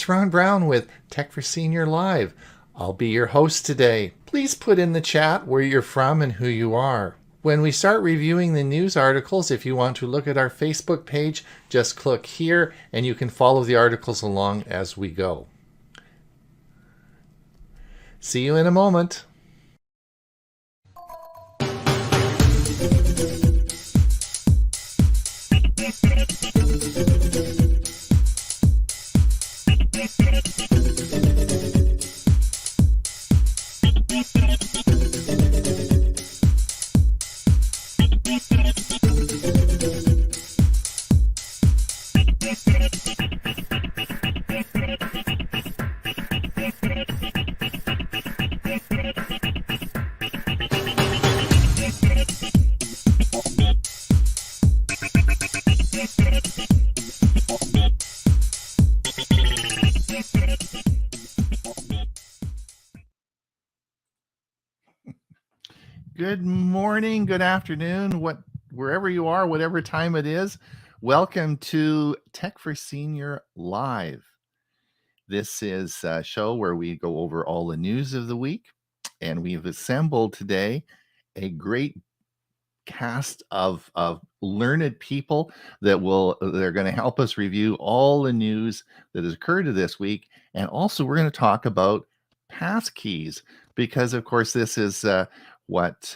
it's Ron Brown with Tech for Senior Live. I'll be your host today. Please put in the chat where you're from and who you are. When we start reviewing the news articles, if you want to look at our Facebook page, just click here and you can follow the articles along as we go. See you in a moment. Good morning, good afternoon, wherever you are, whatever time it is. Welcome to Tech for Senior Live. This is a show where we go over all the news of the week, and we've assembled today a great cast of learned people they're going to help us review all the news that has occurred this week. And also we're going to talk about Passkeys, because of course this is what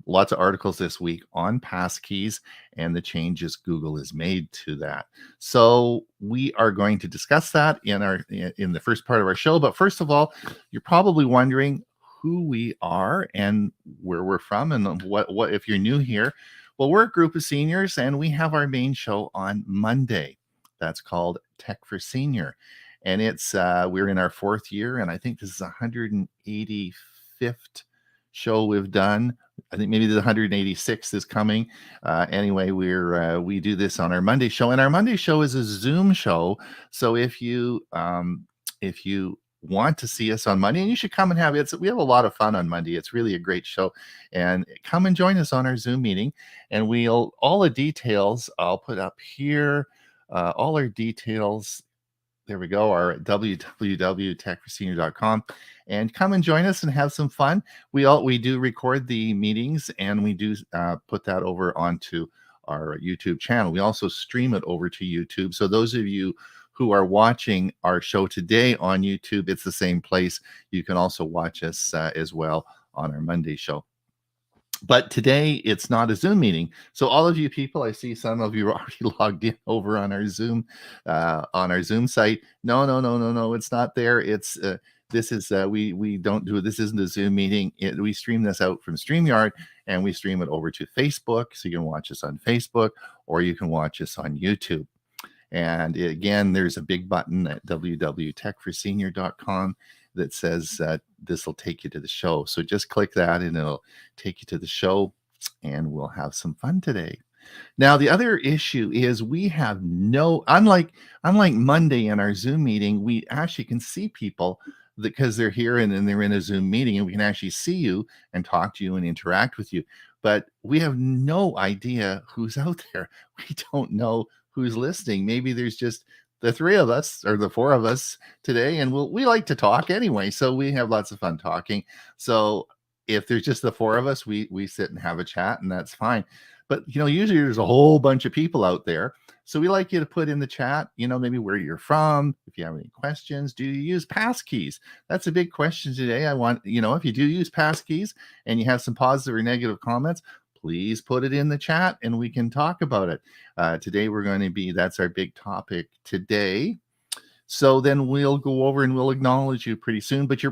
lots of articles this week on Passkeys and the changes Google has made to that. So we are going to discuss that in the first part of our show. But first of all, you're probably wondering who we are and where we're from, and what if you're new here. Well, we're a group of seniors, and we have our main show on Monday. That's called Tech for Senior, and it's we're in our fourth year, and I think this is 185th show we've done. I think maybe the 186th is coming. Anyway, we do this on our Monday show, and our Monday show is a Zoom show. So if you want to see us on Monday, and you should come and we have a lot of fun on Monday. It's really a great show, and come and join us on our Zoom meeting. And all the details I'll put up here. All our details, there we go, are at www.techforsenior.com, and come and join us and have some fun. We do record the meetings, and we do put that over onto our YouTube channel. We also stream it over to YouTube. So those of you who are watching our show today on YouTube, it's the same place. You can also watch us as well on our Monday show. But today it's not a Zoom meeting. So all of you people, I see some of you are already logged in over on our Zoom site. No, it's not there. It's this is we don't do it. This isn't a Zoom meeting. We stream this out from StreamYard, and we stream it over to Facebook. So you can watch us on Facebook, or you can watch us on YouTube. And again, there's a big button at www.techforsenior.com that says this will take you to the show. So just click that, and it'll take you to the show, and we'll have some fun today. Now, the other issue is we have unlike Monday in our Zoom meeting, we actually can see people because they're here and they're in a Zoom meeting, and we can actually see you and talk to you and interact with you. But we have no idea who's out there. We don't know who's listening. Maybe there's just the three of us or the four of us today, and we like to talk anyway, so we have lots of fun talking. So if there's just the four of us, we sit and have a chat, and that's fine. But usually there's a whole bunch of people out there, so we like you to put in the chat, maybe where you're from, if you have any questions. Do you use Passkeys? That's a big question today. I want if you do use Passkeys and you have some positive or negative comments, please put it in the chat and we can talk about it. Today that's our big topic today. So then we'll go over and we'll acknowledge you pretty soon. But I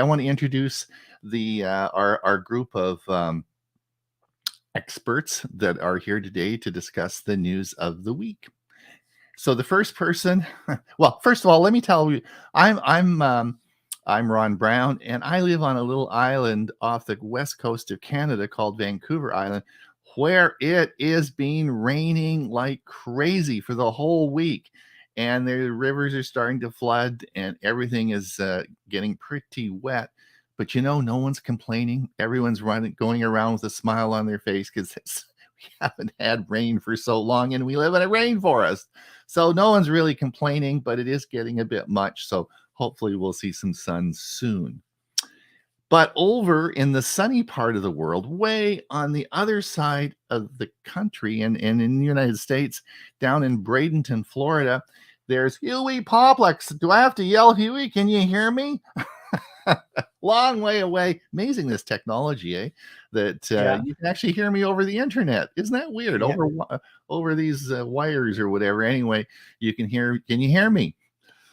want to introduce our group of experts that are here today to discuss the news of the week. So the first person, well, first of all, let me tell you, I'm Ron Brown, and I live on a little island off the west coast of Canada called Vancouver Island, where it is been raining like crazy for the whole week. And the rivers are starting to flood, and everything is getting pretty wet. But no one's complaining. Everyone's going around with a smile on their face because we haven't had rain for so long, and we live in a rainforest. So no one's really complaining, but it is getting a bit much. So hopefully we'll see some sun soon. But over in the sunny part of the world, way on the other side of the country and in the United States, down in Bradenton, Florida, there's Huey Poplex. Do I have to yell, Huey? Can you hear me? Long way away. Amazing, this technology, eh? That Yeah. you can actually hear me over the internet. Isn't that weird? Yeah. Over these wires or whatever. Anyway, you can hear. Can you hear me?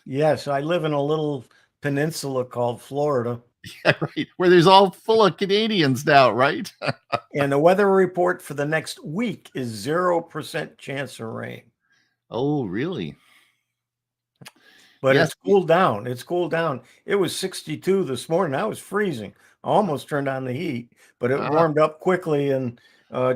Yes, I live in a little peninsula called Florida. Yeah, right. Where there's all full of Canadians now, right? And the weather report for the next week is 0% chance of rain. Oh, really? But Yes. it's cooled down. It's cooled down. It was 62 this morning. I was freezing. I almost turned on the heat, but it warmed up quickly. And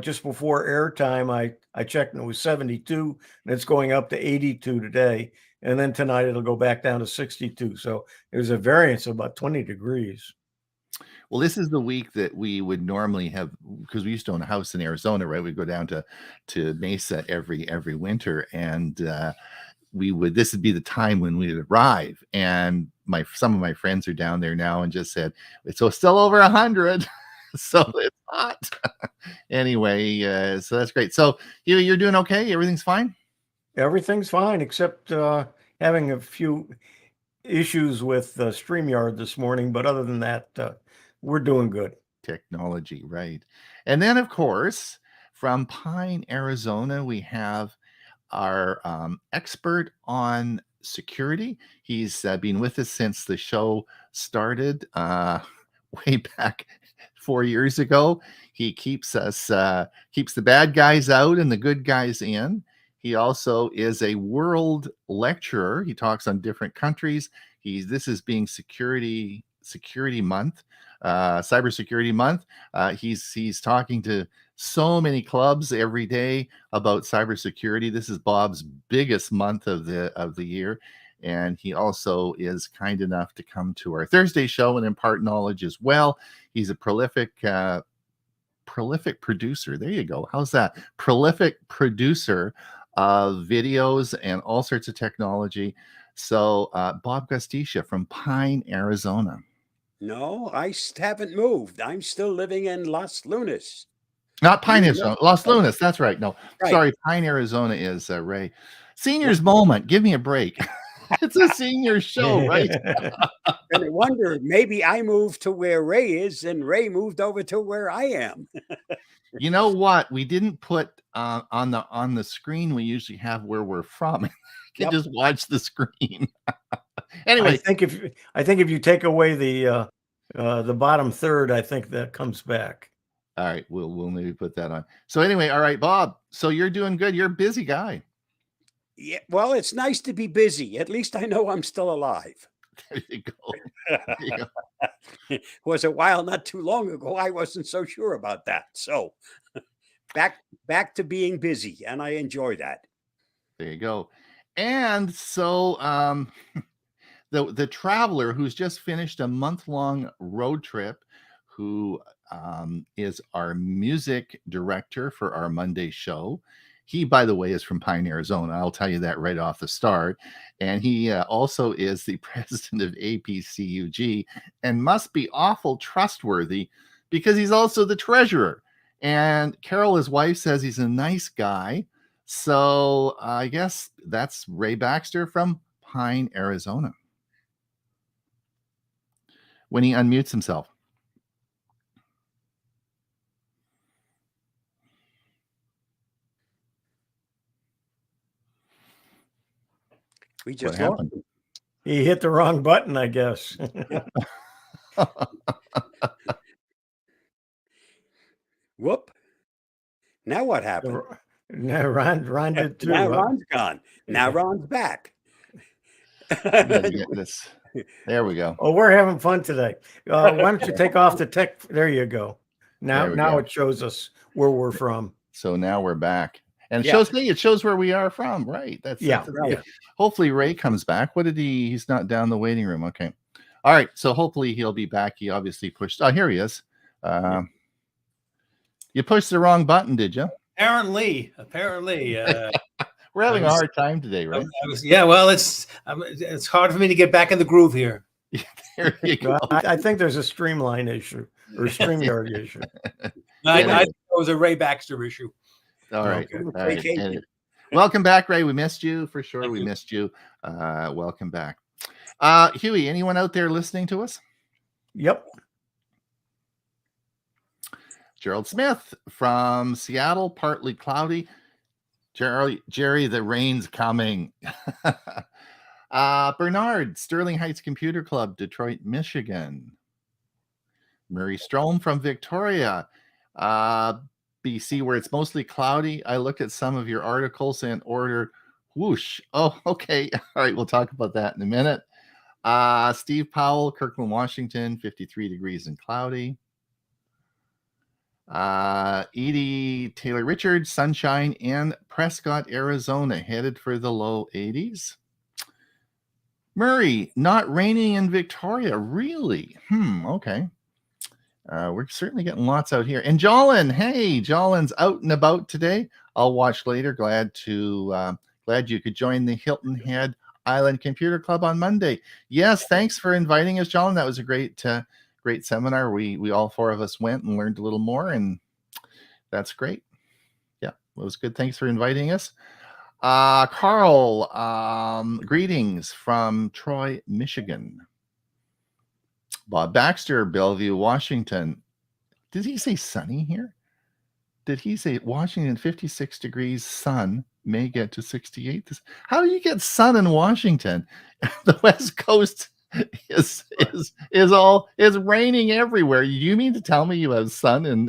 just before airtime, I checked and it was 72, and it's going up to 82 today. And then tonight it'll go back down to 62. So there's a variance of about 20 degrees. Well, this is the week that we would normally have, because we used to own a house in Arizona, right? We'd go down to Mesa every winter, and this would be the time when we'd arrive. And some of my friends are down there now and just said it's still over 100. So it's hot. Anyway, so that's great. So you're doing okay? Everything's fine? Everything's fine, except having a few issues with StreamYard this morning. But other than that, we're doing good. Technology, right. And then, of course, from Pine, Arizona, we have our expert on security. He's been with us since the show started way back 4 years ago. He keeps the bad guys out and the good guys in. He also is a world lecturer. He talks on different countries. This is being security month, cybersecurity month. He's talking to so many clubs every day about cybersecurity. This is Bob's biggest month of the year, and he also is kind enough to come to our Thursday show and impart knowledge as well. He's a prolific producer. There you go. How's that? Prolific producer of videos and all sorts of technology. So Bob Gustisha from Pine, Arizona. No, I haven't moved. I'm still living in Los Lunas. Not Pine, Arizona. Los Lunas. That's right. No, right. Sorry. Pine, Arizona is Ray. Senior's moment. Give me a break. It's a senior show, right? And I wonder, maybe I moved to where Ray is and Ray moved over to where I am. You know what? We didn't put on the screen we usually have where we're from. You can just watch the screen. Anyway, I think if you take away the bottom third, I think that comes back. All right, we'll maybe put that on. So anyway, all right, Bob. So you're doing good. You're a busy guy. Yeah, well, it's nice to be busy. At least I know I'm still alive. There you go. There you go. It was a while not too long ago. I wasn't so sure about that. So back to being busy, and I enjoy that. There you go. And so the traveler who's just finished a month-long road trip, who is our music director for our Monday show. He, by the way, is from Pine, Arizona. I'll tell you that right off the start. And he also is the president of APCUG and must be awful trustworthy because he's also the treasurer. And Carol, his wife, says he's a nice guy. So I guess that's Ray Baxter from Pine, Arizona. When he unmutes himself. We just lost him. He hit the wrong button, I guess. Whoop. Now what happened? Now Ron did too. Now Ron's gone. Now Ron's back. There we go. Oh, we're having fun today. Why don't you take off the tech? There you go. Now it shows us where we're from. So now we're back. And it shows where we are from, right? That's right. Hopefully Ray comes back. He's not down the waiting room. Okay. All right. So hopefully he'll be back. He obviously pushed. Oh, here he is. You pushed the wrong button, did you? Apparently, We're having a was- hard time today, right? yeah. Well, it's hard for me to get back in the groove here. There you go. Well, I think there's a streamline issue or StreamYard issue. I Anyway. it was a Ray Baxter issue. All right. Okay. All right. Vacation. Anyway. Welcome back, Ray. We missed you for sure. We missed you. Welcome back. Huey, anyone out there listening to us? Yep. Gerald Smith from Seattle, partly cloudy. Jerry, the rain's coming. Bernard, Sterling Heights Computer Club, Detroit, Michigan. Murray Strom from Victoria, BC, where it's mostly cloudy. I looked at some of your articles and ordered whoosh. Oh, okay. All right. We'll talk about that in a minute. Steve Powell, Kirkland, Washington, 53 degrees and cloudy. Edie Taylor Richards, sunshine in Prescott, Arizona, headed for the low 80s. Murray, not raining in Victoria. Really? Okay. We're certainly getting lots out here. And Jolin, hey, Jolin's out and about today. I'll watch later. Glad you could join the Hilton Head Island Computer Club on Monday. Yes, thanks for inviting us, Jolin. That was a great seminar. We all four of us went and learned a little more, and that's great. Yeah, it was good. Thanks for inviting us. Carl, greetings from Troy, Michigan. Bob Baxter, Bellevue, Washington. Did he say sunny here? Did he say Washington 56 degrees, sun, may get to 68? How do you get sun in Washington? The West Coast is raining everywhere. You mean to tell me you have sun in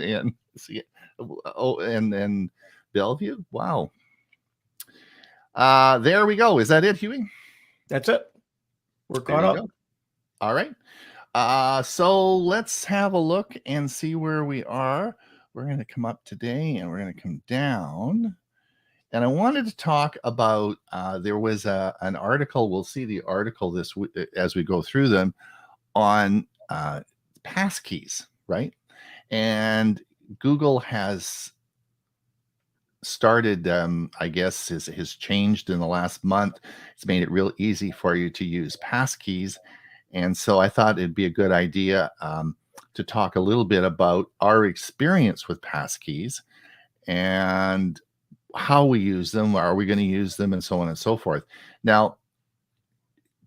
Bellevue? Wow. There we go. Is that it, Huey? That's it. We're caught up. Go. All right. So let's have a look and see where we are. We're going to come up today and we're going to come down. And I wanted to talk about, there was an article, we'll see the article as we go through them, on Passkeys, right? And Google has started, I guess, has changed in the last month. It's made it real easy for you to use Passkeys. And so I thought it'd be a good idea to talk a little bit about our experience with Passkeys and how we use them, are we going to use them, and so on and so forth. Now,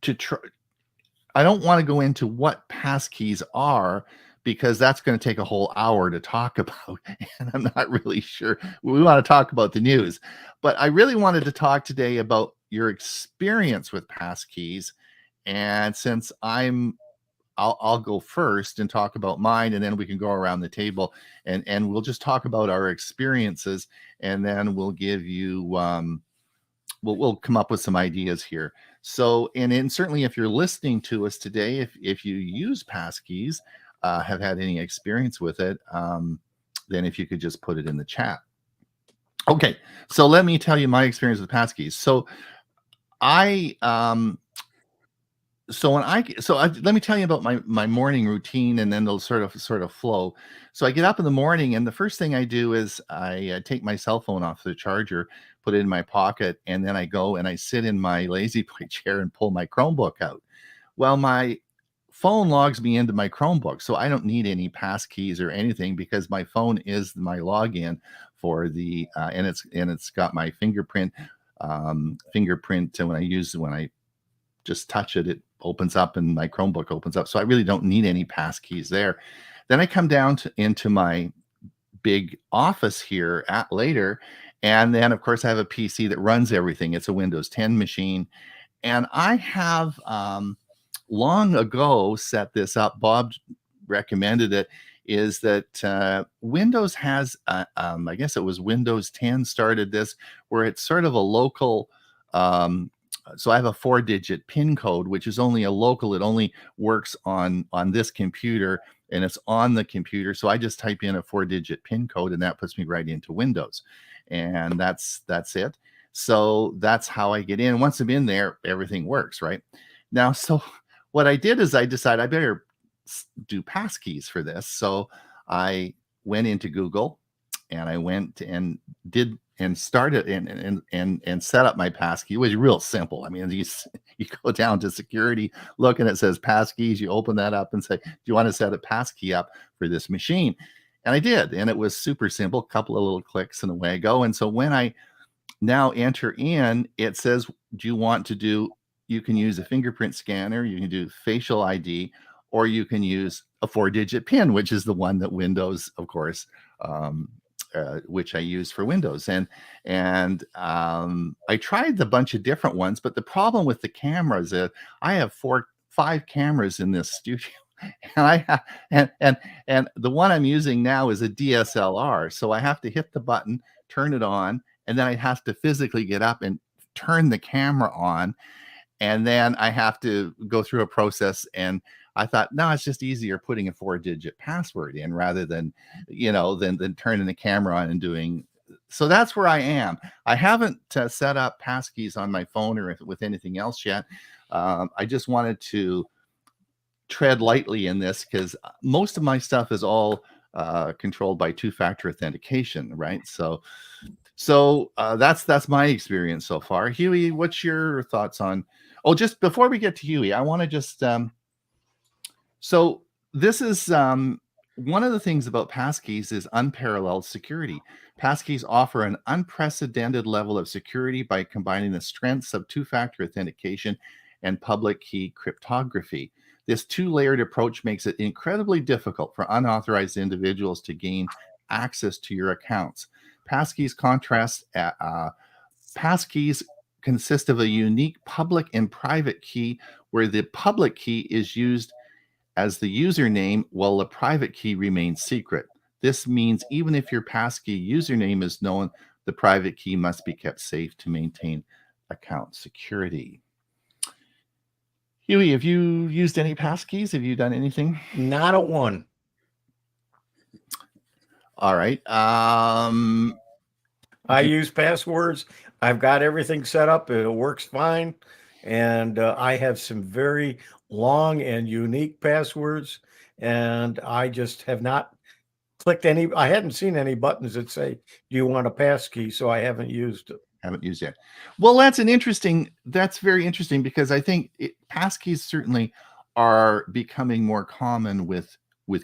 I don't want to go into what Passkeys are, because that's going to take a whole hour to talk about, and I'm not really sure. We want to talk about the news, but I really wanted to talk today about your experience with Passkeys. And since I'll go first and talk about mine, and then we can go around the table and we'll just talk about our experiences, and then we'll give you we'll come up with some ideas here. So, and certainly if you're listening to us today, if you use Passkeys, have had any experience with it, then if you could just put it in the chat. Okay, so let me tell you my experience with Passkeys. So let me tell you about my morning routine, and then they'll sort of flow. So I get up in the morning, and the first thing I do is I take my cell phone off the charger, put it in my pocket, and then I go and I sit in my lazy boy chair and pull my Chromebook out. Well, my phone logs me into my Chromebook, so I don't need any Passkeys or anything, because my phone is my login for the and it's got my fingerprint. And when I just touch it, it opens up and my Chromebook opens up. So I really don't need any Passkeys there. Then I come down into my big office here later. And then, of course, I have a PC that runs everything. It's a Windows 10 machine. And I have long ago set this up. Bob recommended it. Is that Windows has, I guess it was Windows 10 started this, where it's sort of a local, so I have a 4-digit PIN code, which is only a local. It only works on this computer, and it's on the computer. So I just type in a 4-digit PIN code, and that puts me right into Windows. And that's it. So that's how I get in. Once I'm in there, everything works, right? Now, so what I did is I decided I better do Passkeys for this. So I went into Google and I went and did and started and set up my passkey. It was real simple. I mean, you go down to security, look, and it says Passkeys. You open that up and say, do you want to set a passkey up for this machine? And I did, and it was super simple. A couple of little clicks and away I go. And so when I now enter in, it says, do you want to do, you can use a fingerprint scanner, you can do facial ID, or you can use a 4-digit PIN, which is the one that Windows, of course, which I use for Windows. And I tried the bunch of different ones, but the problem with the cameras is I have 5 cameras in this studio. And the one I'm using now is a DSLR. So I have to hit the button, turn it on, and then I have to physically get up and turn the camera on. And then I have to go through a process. And I thought, no, it's just easier putting a 4-digit password in rather than, than turning the camera on and doing. So that's where I am. I haven't set up passkeys on my phone or with anything else yet. I just wanted to tread lightly in this because most of my stuff is all controlled by 2-factor authentication, right? So that's my experience so far. Huey, what's your thoughts on? Oh, just before we get to Huey, I want to just so this is one of the things about passkeys is unparalleled security. Passkeys offer an unprecedented level of security by combining the strengths of 2-factor authentication and public key cryptography. This 2-layered approach makes it incredibly difficult for unauthorized individuals to gain access to your accounts. Passkeys passkeys consist of a unique public and private key, where the public key is used as the username while the private key remains secret. This means even if your passkey username is known, the private key must be kept safe to maintain account security. Huey, have you used any passkeys? Have you done anything? Not a one. All right. I use passwords. I've got everything set up. It works fine. And I have some very long and unique passwords. And I just have not clicked any. I hadn't seen any buttons that say, do you want a passkey? So I haven't used it. Haven't used it. Well, that's very interesting because I think passkeys certainly are becoming more common with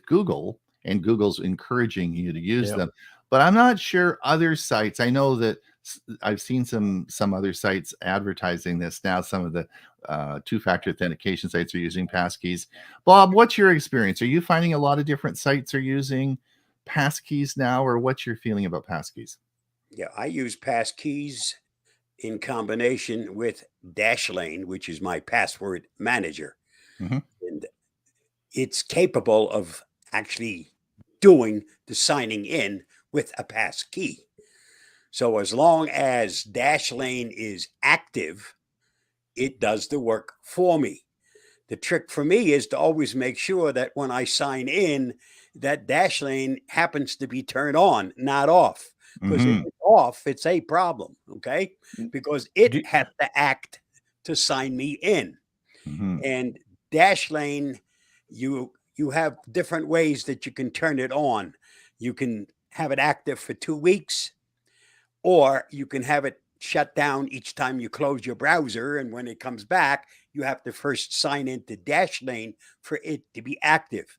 Google, and Google's encouraging you to use them. But I'm not sure other sites. I know that I've seen some other sites advertising this now. Some of the 2-factor authentication sites are using passkeys. Bob, what's your experience? Are you finding a lot of different sites are using passkeys now, or what's your feeling about passkeys? Yeah, I use Passkeys in combination with Dashlane, which is my password manager. Mm-hmm. And it's capable of actually doing the signing in with a passkey. So as long as Dashlane is active, it does the work for me. The trick for me is to always make sure that when I sign in, that Dashlane happens to be turned on, not off. Because if it's off, it's a problem, okay? Because it has to act to sign me in. Mm-hmm. And Dashlane, you have different ways that you can turn it on. You can have it active for 2 weeks, or you can have it shut down each time you close your browser. And when it comes back, you have to first sign into Dashlane for it to be active.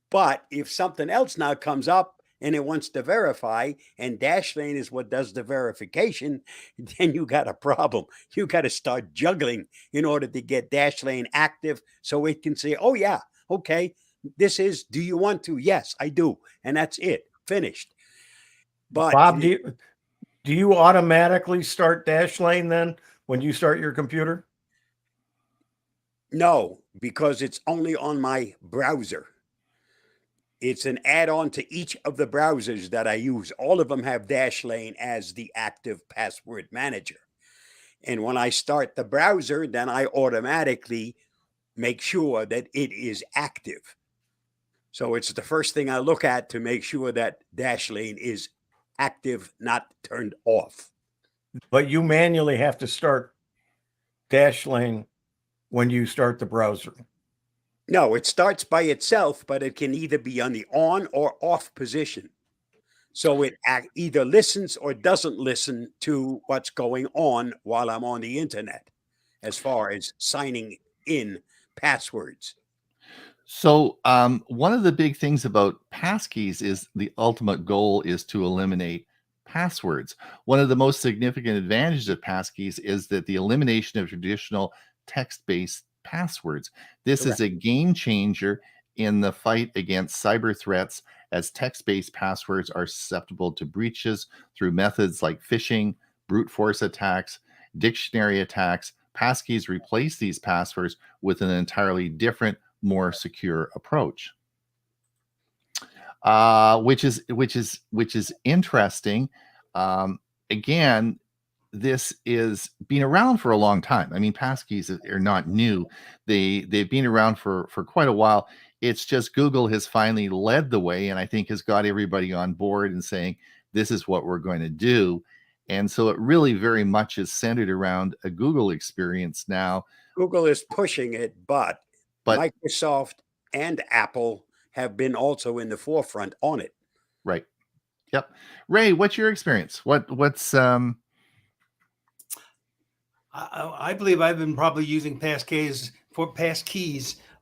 But if something else now comes up and it wants to verify, and Dashlane is what does the verification, then you got a problem. You got to start juggling in order to get Dashlane active so it can say, oh, yeah, okay, this is, do you want to? Yes, I do. And that's it. Finished. But Bob, do you automatically start Dashlane then when you start your computer? No, because it's only on my browser. It's an add-on to each of the browsers that I use. All of them have Dashlane as the active password manager. And when I start the browser, then I automatically make sure that it is active. So it's the first thing I look at to make sure that Dashlane is active, not turned off. But you manually have to start Dashlane when you start the browser. No, it starts by itself, but it can either be on the on or off position. So it either listens or doesn't listen to what's going on while I'm on the internet, as far as signing in passwords. So, one of the big things about passkeys is the ultimate goal is to eliminate passwords. One of the most significant advantages of passkeys is that the elimination of traditional text-based passwords. This is Correct. a game changer in the fight against cyber threats, as text-based passwords are susceptible to breaches through methods like phishing, brute force attacks, dictionary attacks. Passkeys replace these passwords with an entirely different, more secure approach, which is interesting. Again, this is been around for a long time. I mean, passkeys are not new; they've been around for quite a while. It's just Google has finally led the way, and I think has got everybody on board and saying this is what we're going to do. And so it really very much is centered around a Google experience now. Google is pushing it, but But Microsoft and Apple have been also in the forefront on it. right, yep. Ray, what's your experience? What's I believe I've been probably using passkeys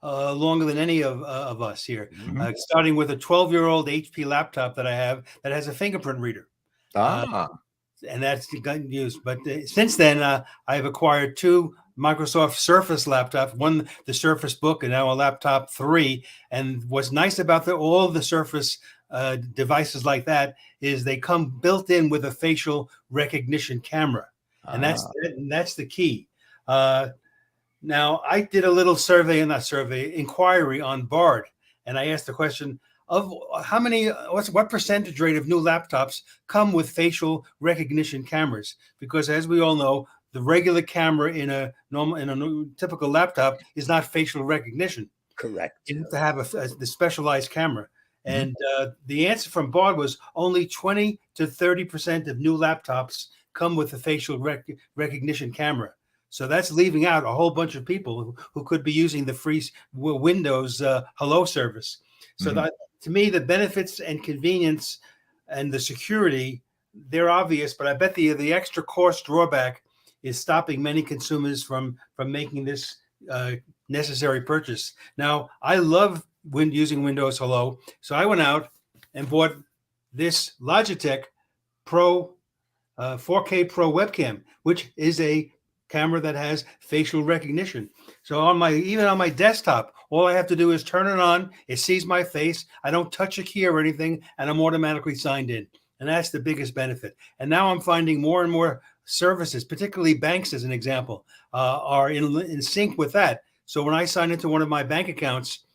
longer than any of us here. Mhm. Starting with a 12-year-old HP laptop that I have that has a fingerprint reader. And that's gotten used. But since then, I've acquired two Microsoft Surface laptops, one the Surface Book, and now a laptop 3. And what's nice about all of the Surface devices like that is they come built in with a facial recognition camera, and that's the key. Now, I did a little inquiry on Bard, and I asked the question of what percentage rate of new laptops come with facial recognition cameras? Because as we all know, the regular camera in a typical laptop is not facial recognition. Correct. You have to have the specialized camera. And the answer from Bard was only 20 to 30% of new laptops come with a facial recognition camera. So that's leaving out a whole bunch of people who could be using the free Windows Hello service. So that, to me, the benefits and convenience and the security, they're obvious, but I bet the extra cost drawback is stopping many consumers from making this necessary purchase. Now, I love using Windows Hello, so I went out and bought this Logitech Pro 4K Pro webcam, which is a camera that has facial recognition. So even on my desktop, all I have to do is turn it on. It sees my face. I don't touch a key or anything, and I'm automatically signed in. And that's the biggest benefit. And now I'm finding more and more services, particularly banks, as an example, are in sync with that. So when I sign into one of my bank accounts,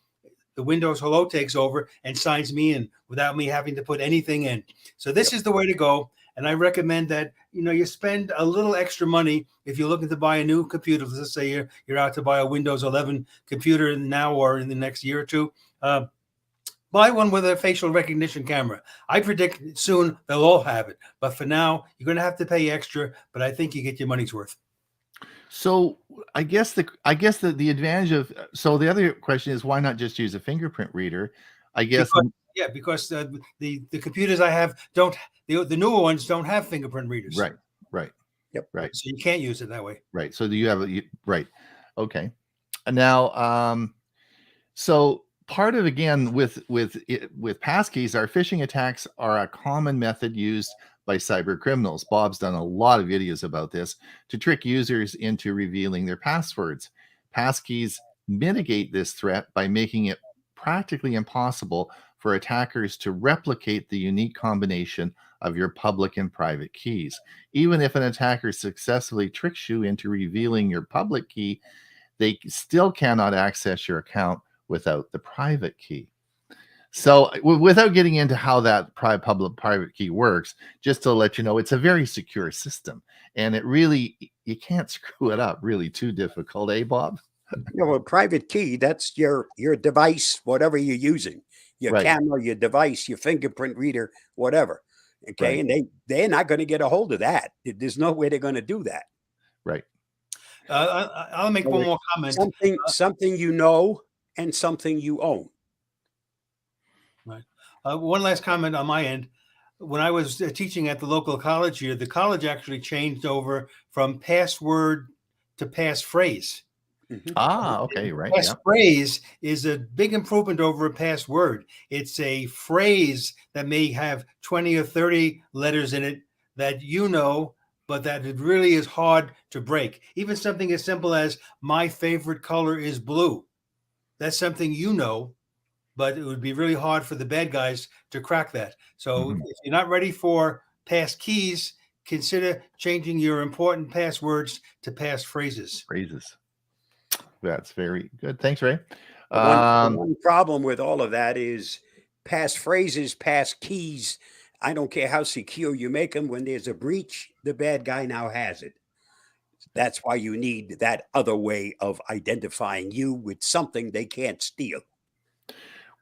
the Windows Hello takes over and signs me in without me having to put anything in. So this is the way to go. And I recommend that, you spend a little extra money if you're looking to buy a new computer. Let's say you're out to buy a Windows 11 computer now or in the next year or two. Buy one with a facial recognition camera. I predict soon they'll all have it. But for now, you're going to have to pay extra. But I think you get your money's worth. So I guess the advantage of the other question is, why not just use a fingerprint reader? I guess because the computers I have don't. The newer ones don't have fingerprint readers. Right. Yep. Right. So you can't use it that way. Right. So do you have right? Okay. Now, so part of, again, with passkeys, our phishing attacks are a common method used by cyber criminals. Bob's done a lot of videos about this to trick users into revealing their passwords. Passkeys mitigate this threat by making it practically impossible for attackers to replicate the unique combination of your public and private keys. Even if an attacker successfully tricks you into revealing your public key, they still cannot access your account without the private key. So without getting into how that public-private key works, just to let you know, it's a very secure system. And it really, you can't screw it up really too difficult, Bob? A private key, that's your device, whatever you're using. Your camera, your device, your fingerprint reader, whatever. Okay. And they're not going to get a hold of that. There's no way they're going to do that. Right. I'll make one more comment. Something you know and something you own. Right. One last comment on my end. when I was teaching at the local college here, the college actually changed over from password to passphrase. Mhm. Okay, right. Yeah. Passphrase is a big improvement over a password. It's a phrase that may have 20 or 30 letters in it that you know, but that it really is hard to break. Even something as simple as my favorite color is blue. That's something you know, but it would be really hard for the bad guys to crack that. So if you're not ready for passkeys, consider changing your important passwords to passphrases. Phrases. That's very good. Thanks, Ray. The one problem with all of that is passphrases, pass keys. I don't care how secure you make them. When there's a breach, the bad guy now has it. That's why you need that other way of identifying you with something they can't steal.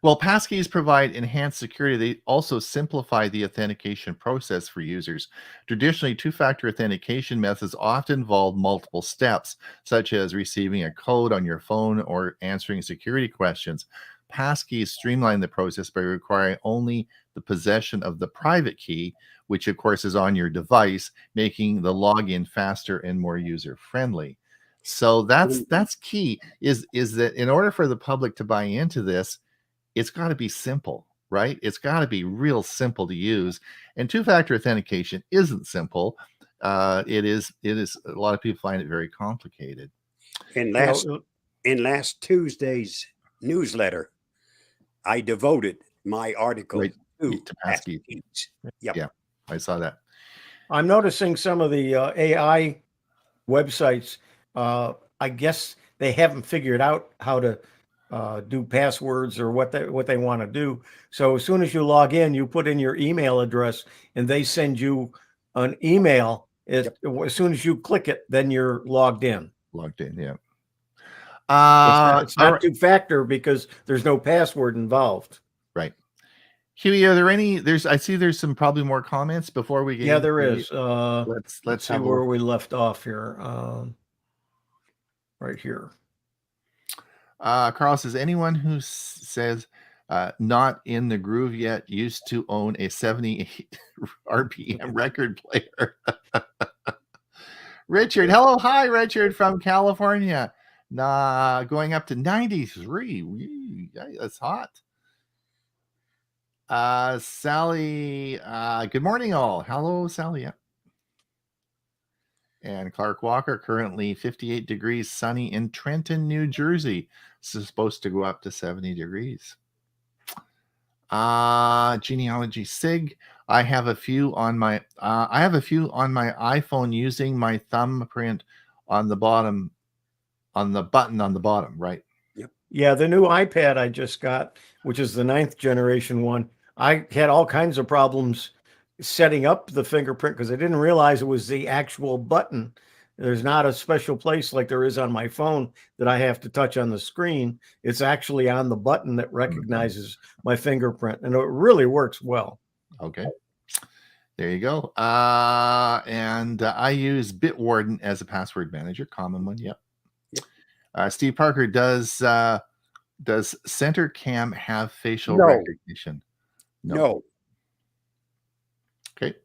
Well, passkeys provide enhanced security. They also simplify the authentication process for users. Traditionally, two-factor authentication methods often involve multiple steps, such as receiving a code on your phone or answering security questions. Passkeys streamline the process by requiring only the possession of the private key, which of course is on your device, making the login faster and more user-friendly. So that's key, is that in order for the public to buy into this, it's got to be simple, right? It's got to be real simple to use. And two-factor authentication isn't simple. It is. A lot of people find it very complicated. In last Tuesday's newsletter, I devoted my article Right, to to passkeys. Yep. Yeah, I saw that. I'm noticing some of the AI websites. I guess they haven't figured out how to do passwords or what they want to do. So as soon as you log in, you put in your email address, and they send you an email. As soon as you click it, then you're logged in. Logged in, yeah. It's not two-factor because there's no password involved. Right. Huey, are there any? I see there's some probably more comments before we get. Yeah, there is. Let's see where we left off here. Right here. Carl says, anyone who says not in the groove yet used to own a 78 RPM record player. Richard, hello, hi, Richard from California. Going up to 93. Wee, that's hot. Sally, good morning, all. Hello, Sally. Yeah. And Clark Walker, currently 58 degrees, sunny in Trenton, New Jersey. This is supposed to go up to 70 degrees. Genealogy Sig. I have a few on my iPhone using my thumbprint on the bottom, on the button on the bottom, right? Yep. Yeah, the new iPad I just got, which is the 9th generation one, I had all kinds of problems setting up the fingerprint because I didn't realize it was the actual button. There's not a special place like there is on my phone that I have to touch on the screen. It's actually on the button that recognizes my fingerprint, and it really works well. Okay. There you go. And I use Bitwarden as a password manager, common one. Yep. Steve Parker, does Center Cam have facial recognition? No. Okay.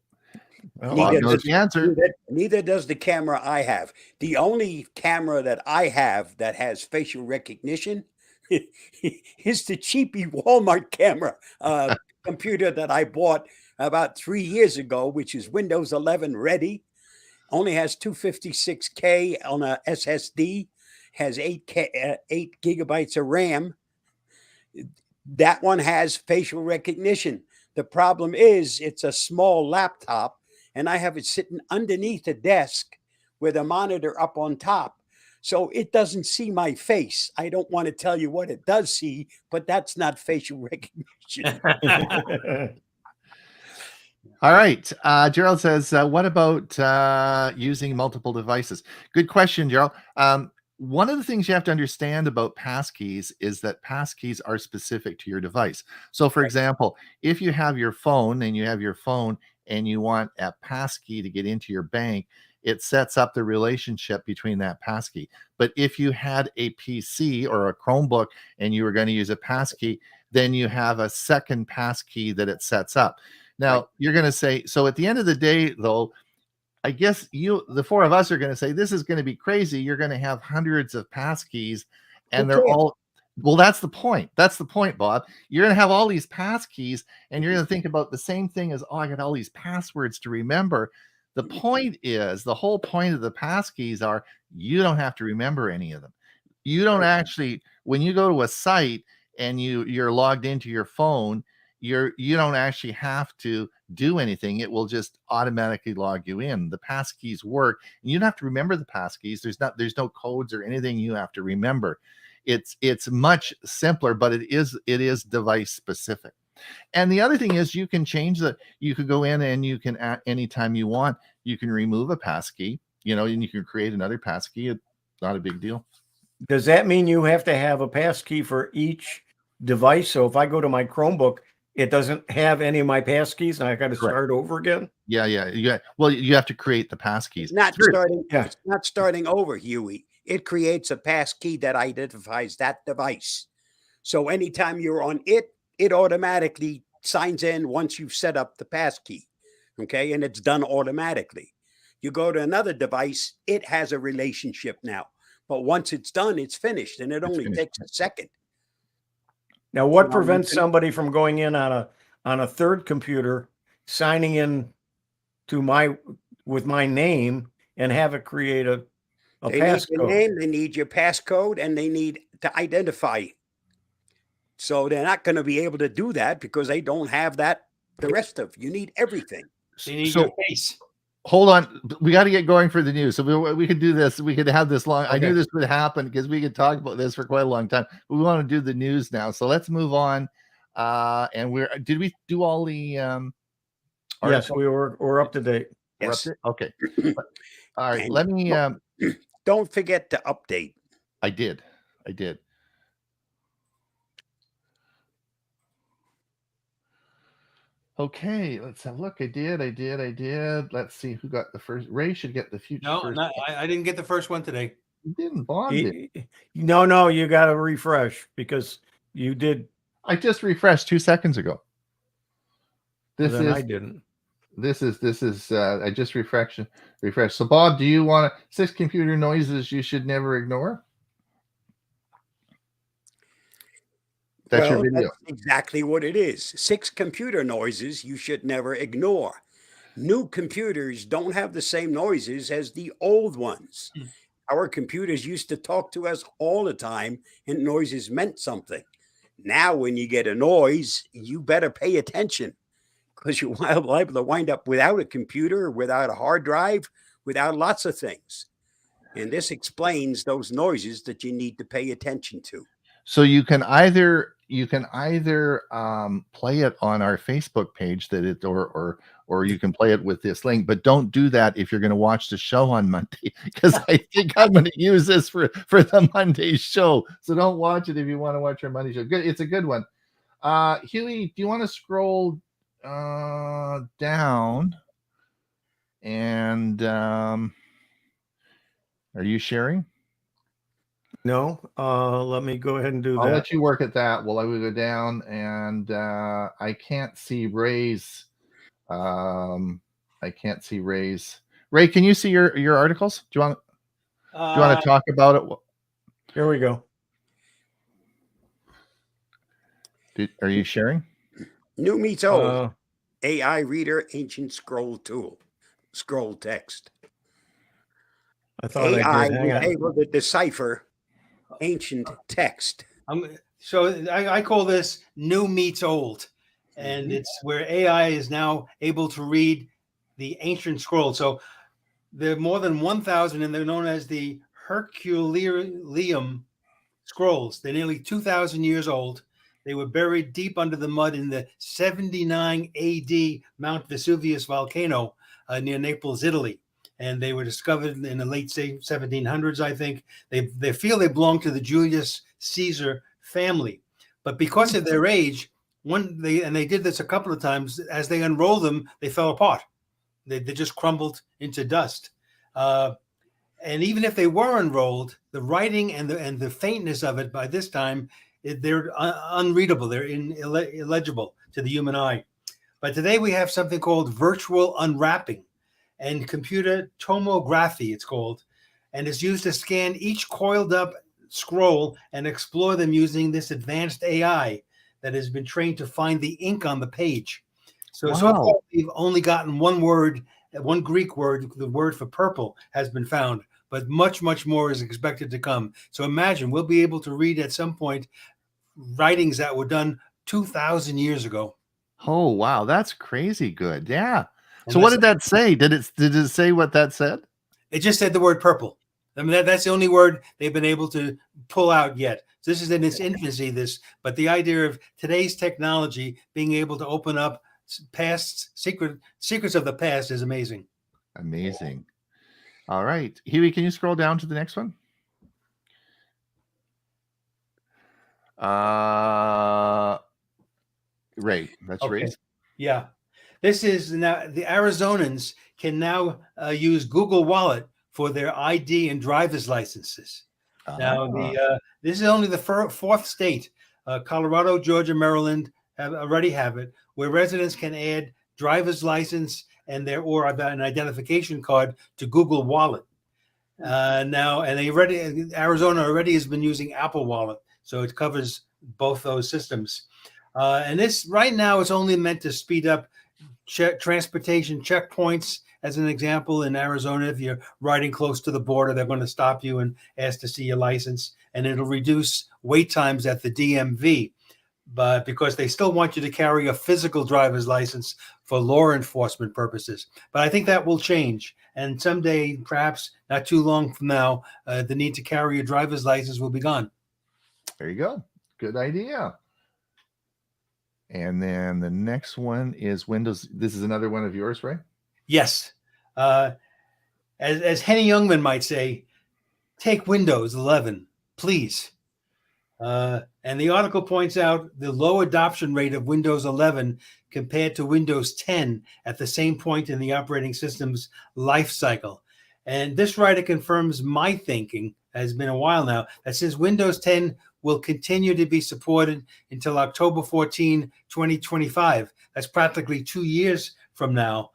Well, Bob knows the answer. Neither does the camera I have. The only camera that I have that has facial recognition is the cheapy Walmart camera computer that I bought about 3 years ago, which is Windows 11 ready. Only has 256K on a SSD, has 8 gigabytes of RAM. That one has facial recognition. The problem is it's a small laptop, and I have it sitting underneath a desk with a monitor up on top. So it doesn't see my face. I don't want to tell you what it does see, but that's not facial recognition. All right. Gerald says, what about using multiple devices? Good question, Gerald. One of the things you have to understand about passkeys is that passkeys are specific to your device. So, for example, if you have your phone and you want a passkey to get into your bank, it sets up the relationship between that passkey. But if you had a PC or a Chromebook and you were going to use a passkey, then you have a second passkey that it sets up. Now, Right. you're going to say, so at the end of the day, though, I guess the four of us are going to say, this is going to be crazy. You're going to have hundreds of passkeys, and Who they're cares? all, well, that's the point. That's the point, Bob. You're going to have all these passkeys, and you're going to think about the same thing as, oh, I got all these passwords to remember. The point is, the whole point of the passkeys are you don't have to remember any of them. You don't actually, when you go to a site and you're logged into your phone, you don't actually have to do anything. It will just automatically log you in. The passkeys work, and you don't have to remember the passkeys. There's no codes or anything you have to remember. It's much simpler, but it is device specific. And the other thing is, you can change you could go in and you can, at any time you want, you can remove a passkey, and you can create another passkey. It's not a big deal. Does that mean you have to have a passkey for each device? So if I go to my Chromebook, it doesn't have any of my passkeys and I got to start over again? Yeah. Well, you have to create the passkeys. It's not Sure. starting. Yeah. It's not starting over, Huey. It creates a passkey that identifies that device. So anytime you're on it, it automatically signs in once you've set up the passkey. Okay, and it's done automatically. You go to another device, it has a relationship now. But once it's done, it's finished, and it only finished. takes a second. Now, what You know, prevents you can- somebody from going in on a third computer, signing in to with my name and have it create a They need your passcode? name, they need your passcode, and they need to identify. So they're not going to be able to do that because they don't have that. The rest of you need everything. They need So- your face. Hold on, we got to get going for the news. So we could do this. We could have this long. I knew Okay. this would happen because we could talk about this for quite a long time. We want to do the news now, so let's move on. And did we do all the? Yes, articles? we're up to date. We're up Yes. to- Okay. All right. And- Let me. Don't forget to update. I did. Okay, let's have a look. I did. Let's see who got the first. Ray should get the future. No, first. I didn't get the first one today. You didn't. Bob did. No, you got to refresh because you did. I just refreshed 2 seconds ago. This Then I is. didn't. This is. I just refreshed. So, Bob, do you want 6 computer noises you should never ignore? That's your video. That's exactly what it is. 6 computer noises you should never ignore. New computers don't have the same noises as the old ones. Our computers used to talk to us all the time, and noises meant something. Now, when you get a noise, you better pay attention because you're liable to wind up without a computer, without a hard drive, without lots of things. And this explains those noises that you need to pay attention to. So you can either play it on our Facebook page or you can play it with this link, but don't do that if you're going to watch the show on Monday, because I think I'm going to use this for the Monday show. So don't watch it if you want to watch our Monday show. Good, it's a good one. Huey, do you want to scroll down? And are you sharing? No, let me go ahead and do I'll that. let you work at that while I will go down, and I can't see Ray's. I can't see Ray's. Ray, can you see your articles? Do you want to talk about it? Here we go. Are you sharing? New meets old. AI reader, ancient scroll tool, scroll text. I thought I AI did. Hang is on. able to decipher ancient text. So I call this new meets old, and it's where AI is now able to read the ancient scrolls. So there are more than 1,000, and they're known as the Herculaneum scrolls. They're nearly 2,000 years old. They were buried deep under the mud in the 79 AD Mount Vesuvius volcano near Naples, Italy. And they were discovered in the late 1700s, I think. They feel they belong to the Julius Caesar family. But because of their age, they did this a couple of times, as they unrolled them, they fell apart. They just crumbled into dust. And even if they were unrolled, the writing and the faintness of it by this time, they're unreadable. They're illegible to the human eye. But today we have something called virtual unwrapping and computer tomography, it's called, and it's used to scan each coiled up scroll and explore them using this advanced AI that has been trained to find the ink on the page. So Wow. so far we've only gotten one word, one Greek word, the word for purple has been found, but much, much more is expected to come. So imagine we'll be able to read at some point writings that were done 2,000 years ago. Oh, wow. That's crazy good. Yeah. And So what that's- did that say? Did it say what that said? It just said the word purple. I mean, that's the only word they've been able to pull out yet. So this is in its infancy, but the idea of today's technology being able to open up past secrets of the past is amazing. Amazing. All right. Huey, can you scroll down to the next one? Ray. That's Okay. Ray's. Yeah. This is now the Arizonans can now use Google Wallet for their ID and driver's licenses. Now, this is only the fourth state. Colorado, Georgia, Maryland already have it, where residents can add driver's license and or an identification card to Google Wallet. Now, and Arizona already has been using Apple Wallet, so it covers both those systems. And this right now is only meant to speed up transportation checkpoints. As an example, in Arizona, if you're riding close to the border, they're going to stop you and ask to see your license, and it'll reduce wait times at the DMV. But because they still want you to carry a physical driver's license for law enforcement purposes. But I think that will change. And someday, perhaps not too long from now, the need to carry a driver's license will be gone. There you go. Good idea. And then the next one is Windows. This is another one of yours, Ray? Yes. As Henny Youngman might say, take Windows 11, please. And the article points out the low adoption rate of Windows 11 compared to Windows 10 at the same point in the operating system's life cycle. And this writer confirms my thinking, has been a while now, that since Windows 10 will continue to be supported until October 14, 2025, that's practically 2 years from now,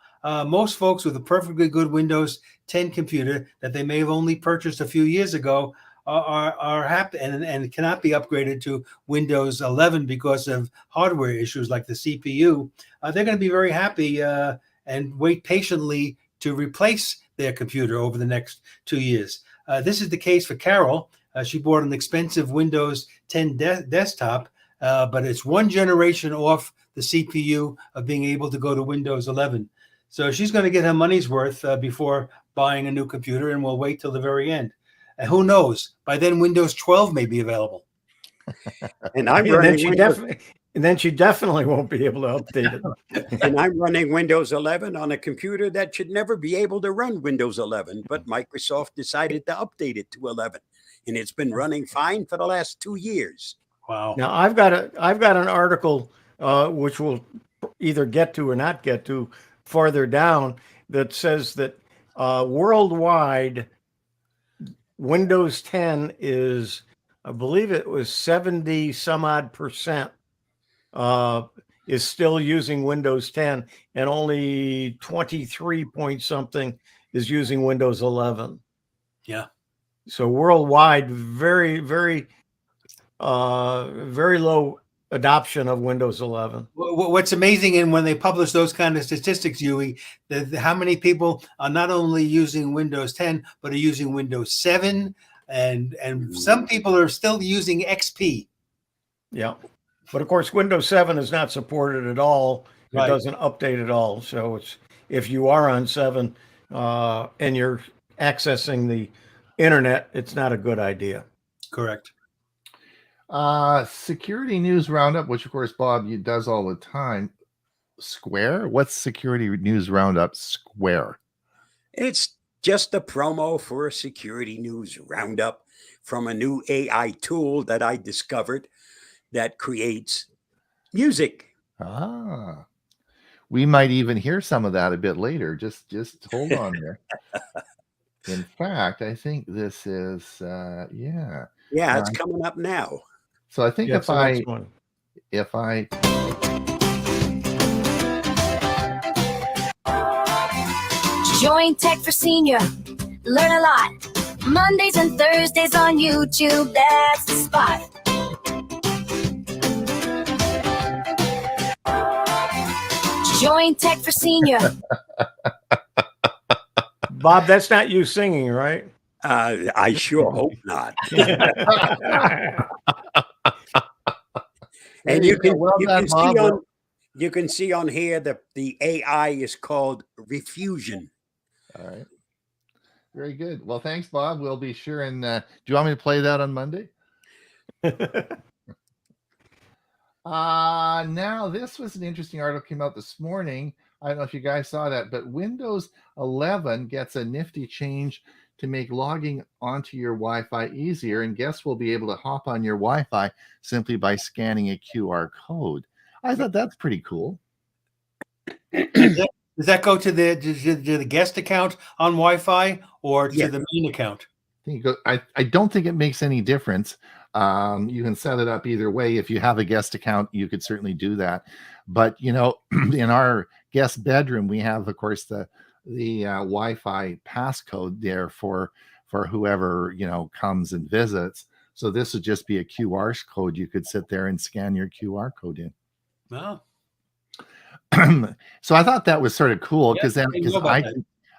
most folks with a perfectly good Windows 10 computer that they may have only purchased a few years ago are happy and cannot be upgraded to Windows 11 because of hardware issues like the CPU. They're going to be very happy and wait patiently to replace their computer over the next 2 years. This is the case for Carol. She bought an expensive Windows 10 desktop, but it's one generation off the CPU of being able to go to Windows 11. So she's going to get her money's worth before buying a new computer, and we'll wait till the very end. And who knows? By then, Windows 12 may be available. And then she definitely won't be able to update it. And I'm running Windows 11 on a computer that should never be able to run Windows 11, but Microsoft decided to update it to 11, and it's been running fine for the last 2 years. Wow. Now I've got an article which we'll either get to or not get to farther down that says that worldwide Windows 10 is, I believe it was 70 some odd percent is still using Windows 10, and only 23 point something is using Windows 11. Yeah. So worldwide, very, very, very low adoption of Windows 11. What's amazing, and when they publish those kind of statistics, Huey, how many people are not only using Windows 10 but are using Windows 7, and some people are still using XP. Yeah, but of course, Windows 7 is not supported at all. It Right. doesn't update at all. So it's if you are on 7 and you're accessing the internet, it's not a good idea. Correct. Security news roundup, which of course Bob does all the time. Square? What's security news roundup Square? It's just a promo for a security news roundup from a new AI tool that I discovered that creates music. We might even hear some of that a bit later. Just hold on there. In fact, I think this is Yeah, it's coming up now. So I think if I Join Tech for Senior. Learn a lot. Mondays and Thursdays on YouTube. That's the spot. Join Tech for Senior. Bob, that's not you singing, right? I sure hope not. And you can, Well you done, can see Bob. on you can see on here that the AI is called Refusion. All right. Very good. Well, thanks, Bob. We'll be sure. And do you want me to play that on Monday? Now this was an interesting article came out this morning. I don't know if you guys saw that, but Windows 11 gets a nifty change to make logging onto your Wi-Fi easier, and guests will be able to hop on your Wi-Fi simply by scanning a QR code. I thought that's pretty cool. Does that go to the guest account on Wi-Fi or to the main account? I don't think it makes any difference. You can set it up either way. If you have a guest account, you could certainly do that. But in our guest bedroom, we have, of course, the Wi-Fi passcode there for whoever comes and visits. So this would just be a QR code. You could sit there and scan your QR code in. Wow. So I thought that was sort of cool because Yeah,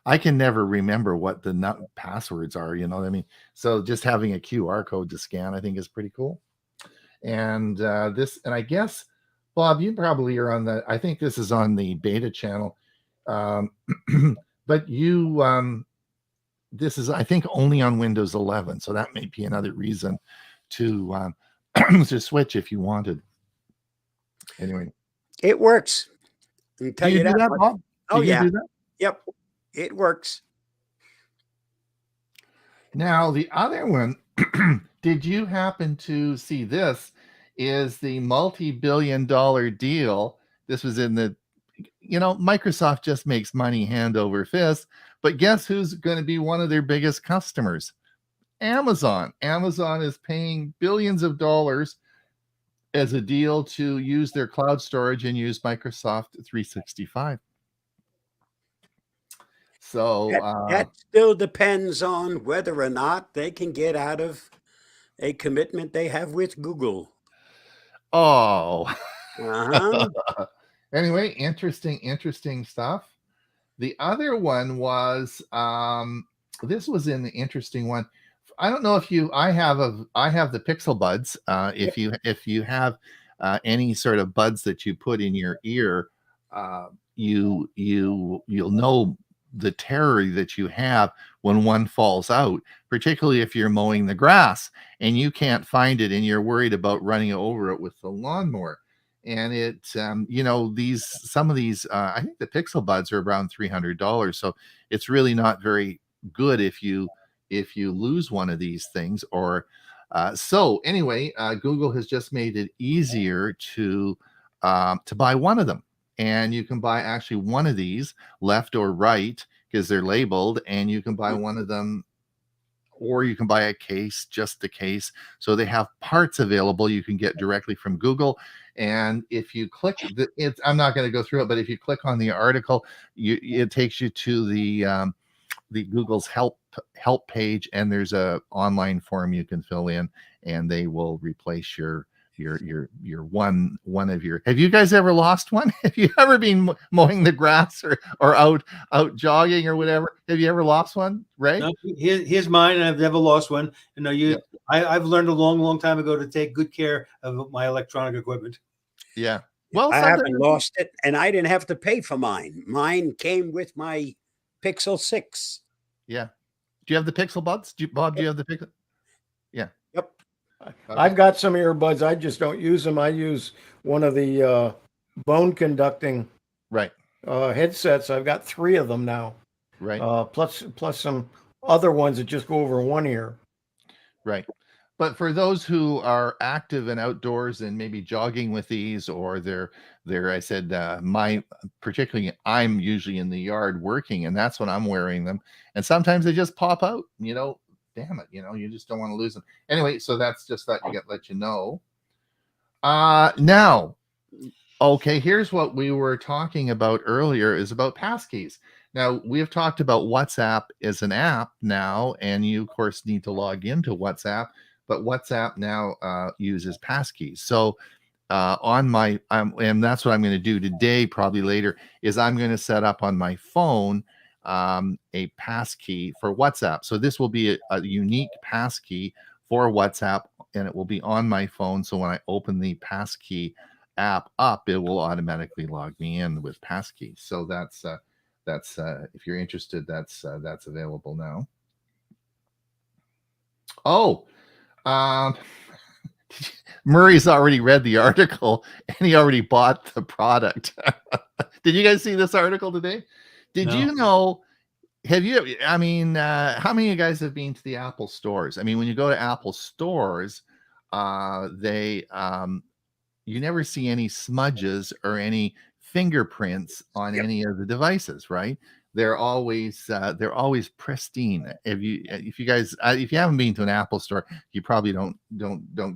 I can never remember what the passwords are, you know what I mean? So just having a QR code to scan, I think is pretty cool. And and I guess, Bob, you probably are I think this is on the beta channel. But this is, I think, only on Windows 11. So that may be another reason to to switch if you wanted. Anyway. It works. I can tell Do you do that, much. Bob? Oh, Do you yeah. do that? Yep. It works. Now, the other one, did you happen to see this? Is the multi-billion-dollar deal. This was in the, Microsoft just makes money hand over fist. But guess who's going to be one of their biggest customers? Amazon. Amazon is paying billions of dollars as a deal to use their cloud storage and use Microsoft 365. So that still depends on whether or not they can get out of a commitment they have with Google. Oh. Uh-huh. Anyway, interesting stuff. The other one was this was an interesting one. I don't know if I have the Pixel Buds. If you have any sort of buds that you put in your ear, you'll know the terror that you have when one falls out, particularly if you're mowing the grass and you can't find it and you're worried about running over it with the lawnmower. And it, some of these, I think the Pixel Buds are around $300. So it's really not very good if you lose one of these things. Or so anyway, Google has just made it easier to buy one of them. And you can buy actually one of these, left or right, because they're labeled, and you can buy one of them, or you can buy a case, just a case. So they have parts available you can get directly from Google. And if you click, I'm not going to go through it, but if you click on the article, it takes you to the Google's help page, and there's a online form you can fill in, and they will replace your one of your. Have you guys ever lost one? Have you ever been mowing the grass or out jogging or whatever? Have you ever lost one, Ray? No, here's mine, and I've never lost one. I've learned a long time ago to take good care of my electronic equipment. Yeah. Well, I haven't lost it, and I didn't have to pay for mine. Mine came with my Pixel 6. Yeah. Do you have the Pixel Buds? Bob, do you have the Pixel? Yeah. Yep. I've got some earbuds. I just don't use them. I use one of the bone conducting headsets. I've got 3 of them now. Right. Plus some other ones that just go over one ear. Right. But for those who are active and outdoors and maybe jogging with these, or I said, particularly I'm usually in the yard working, and that's when I'm wearing them. And sometimes they just pop out, damn it, you just don't want to lose them. Anyway, so that's just that let you know. Now, okay, here's what we were talking about earlier is about passkeys. Now, we have talked about WhatsApp as an app now, and you, of course, need to log into WhatsApp, but WhatsApp now uses Passkeys. So on my, and that's what I'm going to do today, probably later, is I'm going to set up on my phone a passkey for WhatsApp. So this will be a unique passkey for WhatsApp, and it will be on my phone. So when I open the passkey app up, it will automatically log me in with passkey. So that's if you're interested, that's available now. Oh, um, Murray's already read the article and he already bought the product. Did you guys see this article today? Did No. you know? Have you? I mean, how many of you guys have been to the Apple stores? I mean, when you go to Apple stores, they you never see any smudges or any fingerprints on Yep. any of the devices, right? They're always pristine. If you guys if you haven't been to an Apple store, you probably don't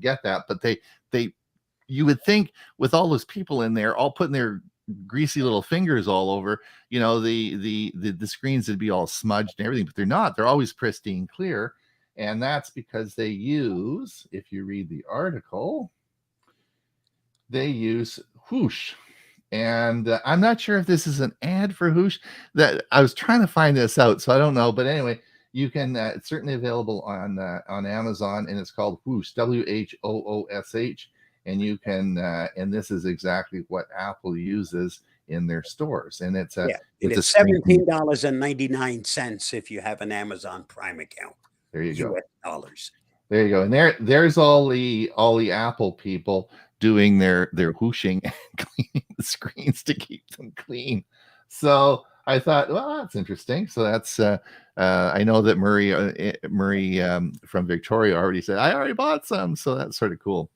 get that. But they you would think with all those people in there all putting their greasy little fingers all over, you know, the screens would be all smudged and everything, but they're not. They're always pristine clear, and that's because they use, if you read the article, they use Whoosh. And I'm not sure if this is an ad for Whoosh. That I was trying to find this out, so I don't know. But anyway, you can. It's certainly available on Amazon, and it's called Whoosh, WHOOSH. And you can. And this is exactly what Apple uses in their stores, and it's a it's screen- $17.99 if you have an Amazon Prime account. There you go. US dollars. There you go. And there's all the Apple people doing their whooshing and cleaning the screens to keep them clean. So I thought, well, that's interesting. So that's I know that Murray from Victoria already said I already bought some. So that's sort of cool.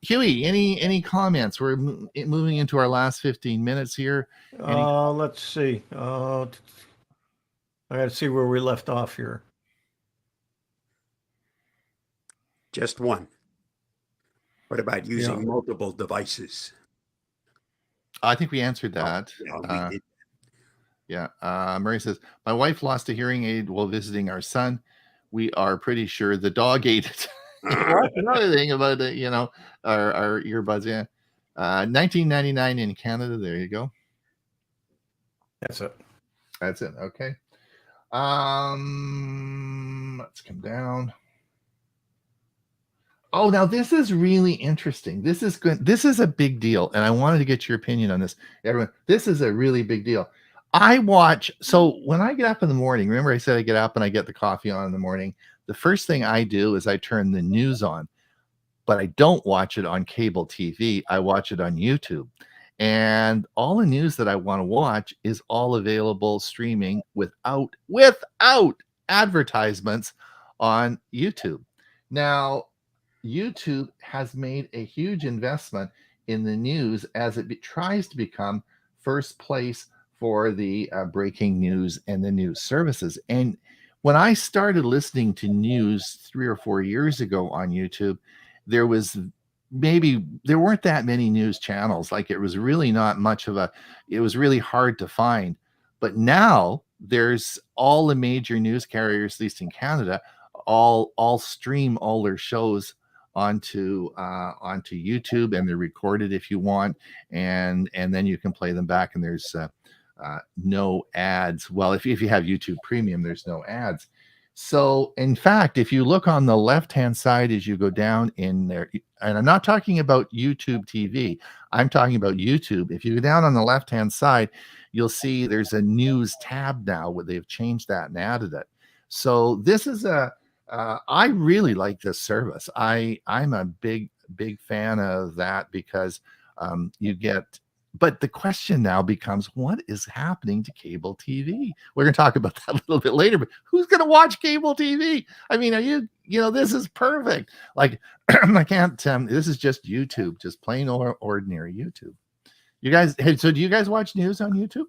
Huey, any comments? We're moving into our last 15 minutes here. Let's see. I got to see where we left off here. Just one. What about using multiple devices? I think we answered that. We did. Yeah. Murray says, my wife lost a hearing aid while visiting our son. We are pretty sure the dog ate it. That's another thing about it, you know, our earbuds. Yeah. 1999 in Canada. There you go. That's it. That's it. Okay. Let's come down. Oh, now this is really interesting. This is good. This is a big deal, and I wanted to get your opinion on this. Everyone, this is a really big deal. So when I get up in the morning, remember I said I get up and I get the coffee on in the morning. The first thing I do is I turn the news on, but I don't watch it on cable TV. I watch it on YouTube. And all the news that I want to watch is all available streaming without advertisements on YouTube. Now, YouTube has made a huge investment in the news as it tries to become first place for the breaking news and the news services. And when I started listening to news 3 or 4 years ago on YouTube, there weren't that many news channels. Like it was really not much of it was really hard to find. But now there's all the major news carriers, at least in Canada, all stream all their shows onto YouTube, and they're recorded if you want, and then you can play them back, and there's no ads. Well, if you have YouTube Premium, there's no ads. So in fact, if you look on the left hand side as you go down in there, and I'm not talking about YouTube TV, I'm talking about YouTube. If you go down on the left hand side, you'll see there's a news tab now where they've changed that and added it. So this is I really like this service. I'm a big fan of that because you get. But the question now becomes, what is happening to cable TV? We're going to talk about that a little bit later, but who's going to watch cable TV? I mean, this is perfect. Like, I can't, this is just YouTube, just plain ordinary YouTube. You guys, so do you guys watch news on YouTube?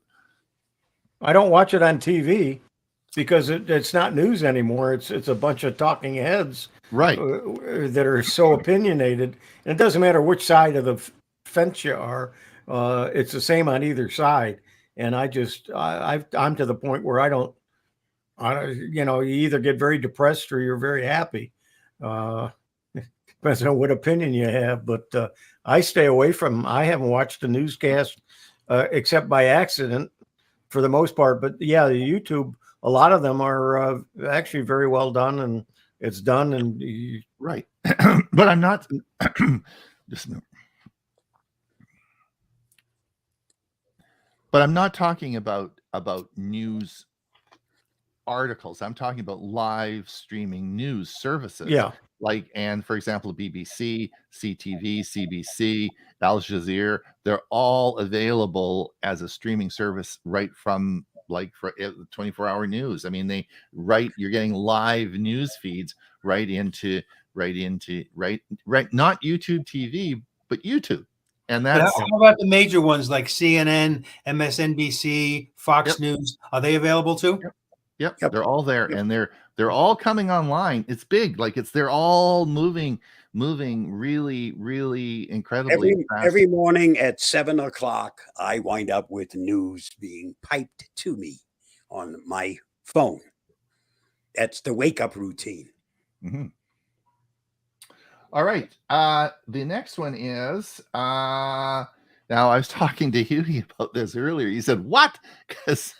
I don't watch it on TV because it's not news anymore. It's a bunch of talking heads, right, that are so opinionated. And it doesn't matter which side of the fence you are. It's the same on either side. and I'm to the point where I don't, you either get very depressed or you're very happy. Depends on what opinion you have, but I stay away from. I haven't watched a newscast except by accident for the most part. But yeah, the YouTube, a lot of them are actually very well done, and it's done. And right, but I'm not. Just a minute. But I'm not talking about news articles. I'm talking about live streaming news services. Yeah. And for example, BBC, CTV, CBC, Al Jazeera, they're all available as a streaming service right from for 24-hour news. I mean, you're getting live news feeds right into not YouTube TV, but YouTube. And that's how about the major ones like CNN, MSNBC, Fox News? Are they available too? Yep. They're all there, and they're all coming online. It's big, they're all moving really, really incredibly fast. Every morning at 7 o'clock, I wind up with news being piped to me on my phone. That's the wake up routine. Mm-hmm. All right. The next one is now I was talking to Hughie about this earlier. He said, "What?" Because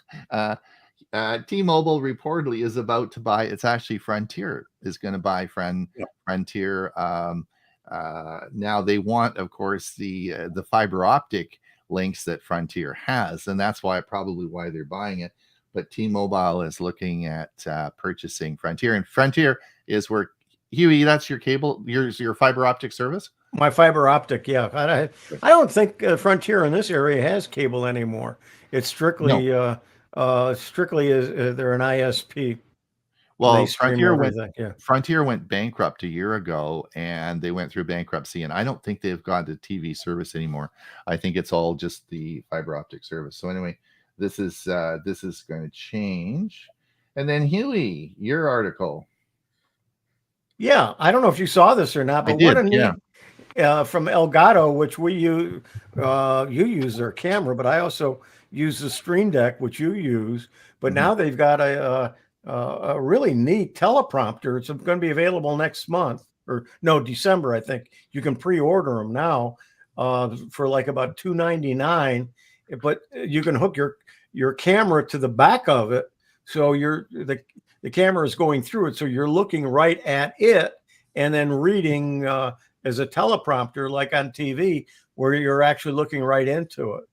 T-Mobile reportedly is about to buy. It's actually Frontier is going to buy Frontier. Now they want, of course, the fiber optic links that Frontier has, and that's probably why they're buying it. But T-Mobile is looking at purchasing Frontier, and Frontier is where Huey. That's your cable, your fiber optic service. My fiber optic, yeah. I don't think Frontier in this area has cable anymore. It's strictly. No. Strictly they're an ISP. Well, Frontier went bankrupt a year ago, and they went through bankruptcy, and I don't think they've got a TV service anymore. I think it's all just the fiber optic service. So anyway, this is going to change. And then Huey, your article. Yeah, I don't know if you saw this or not, but what a neat from Elgato, which we use. You use their camera, but I also use the Stream Deck, which you use. But now they've got a really neat teleprompter. It's going to be available next month, or no, December, I think. You can pre-order them now for like about $299, but you can hook your camera to the back of it, so the camera is going through it, so you're looking right at it and then reading as a teleprompter, like on TV, where you're actually looking right into it.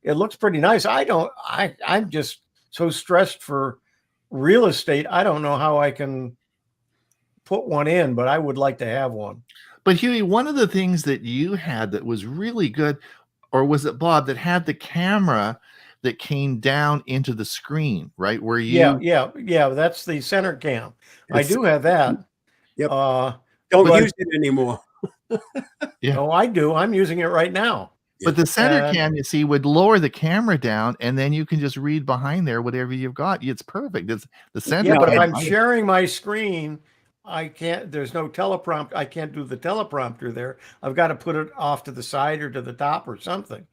It looks pretty nice. I'm just so stressed for real estate. I don't know how I can put one in, but I would like to have one. But Huey, one of the things that you had that was really good, or was it Bob, that had the camera that came down into the screen, right? Where you yeah, that's the center cam. I do have that. Yep. Don't use it anymore. Yeah. Oh, I do. I'm using it right now. But the center cam, you see, would lower the camera down, and then you can just read behind there whatever you've got. It's perfect. It's the center. Yeah, but if I'm sharing my screen, I can't. There's no teleprompter. I can't do the teleprompter there. I've got to put it off to the side or to the top or something.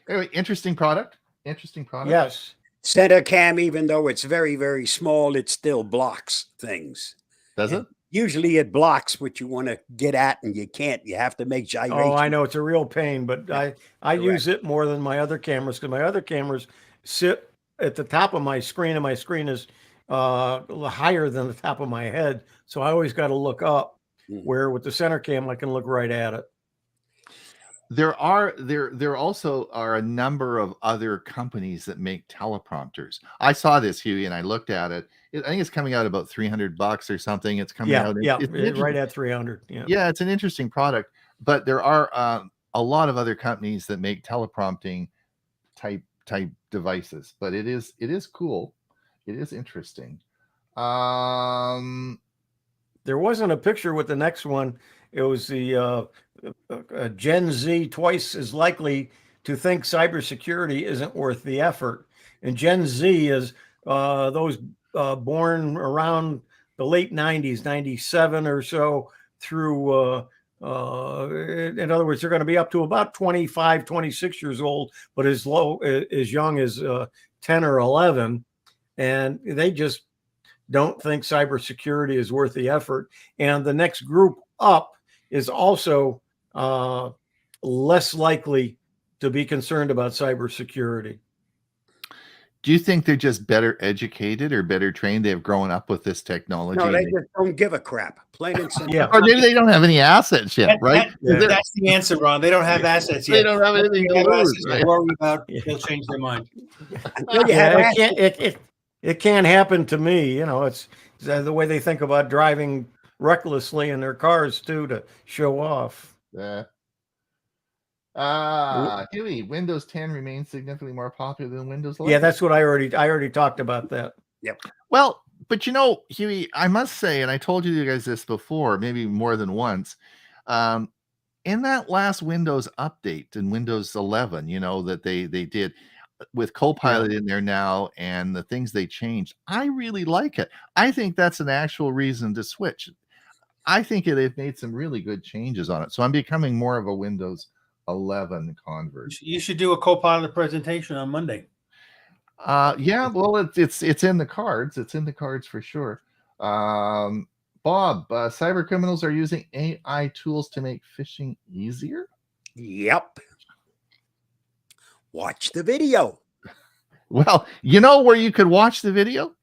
Anyway, interesting product. Interesting product. Yes. Center cam, even though it's very, very small, it still blocks things. Does it? Usually it blocks what you want to get at, and you can't. You have to make gyration. Oh, I know. It's a real pain, but I use it more than my other cameras, because my other cameras sit at the top of my screen, and my screen is higher than the top of my head. So I always got to look up, where with the center cam, I can look right at it. There also are a number of other companies that make teleprompters. I saw this, Huey, and I looked at it. I think it's coming out about $300 or something. It's coming out. It's right at 300. Yeah, it's an interesting product, but there are a lot of other companies that make teleprompting type devices. But it is cool. It is interesting. There wasn't a picture with the next one. It was the Gen Z, twice as likely to think cybersecurity isn't worth the effort. And Gen Z is those born around the late 90s, 97 or so, through In other words, they're going to be up to about 25, 26 years old, but as young as 10 or 11. And they just don't think cybersecurity is worth the effort. And the next group up is also less likely to be concerned about cybersecurity. Do you think they're just better educated or better trained? They've grown up with this technology. No, they just don't give a crap. Plain and simple. Yeah. Or maybe they don't have any assets yet, right? That's the answer, Ron. They don't have assets yet. They don't have anything to lose. Right? Worry about they'll change their mind. It can't happen to me. You know, it's the way they think about driving recklessly in their cars too, to show off. Yeah. Huey, Windows 10 remains significantly more popular than Windows 11. Yeah, that's what I already talked about that. Yep. Well, but you know, Huey, I must say, and I told you guys this before, maybe more than once, in that last Windows update in Windows 11, you know, that they did with Copilot in there now and the things they changed, I really like it. I think that's an actual reason to switch. I think they've made some really good changes on it. So I'm becoming more of a Windows 11 convert. You should do a Copilot presentation on Monday. Yeah, well, it's in the cards. It's in the cards for sure. Bob, cyber criminals are using AI tools to make phishing easier. Yep. Watch the video. Well, you know where you could watch the video?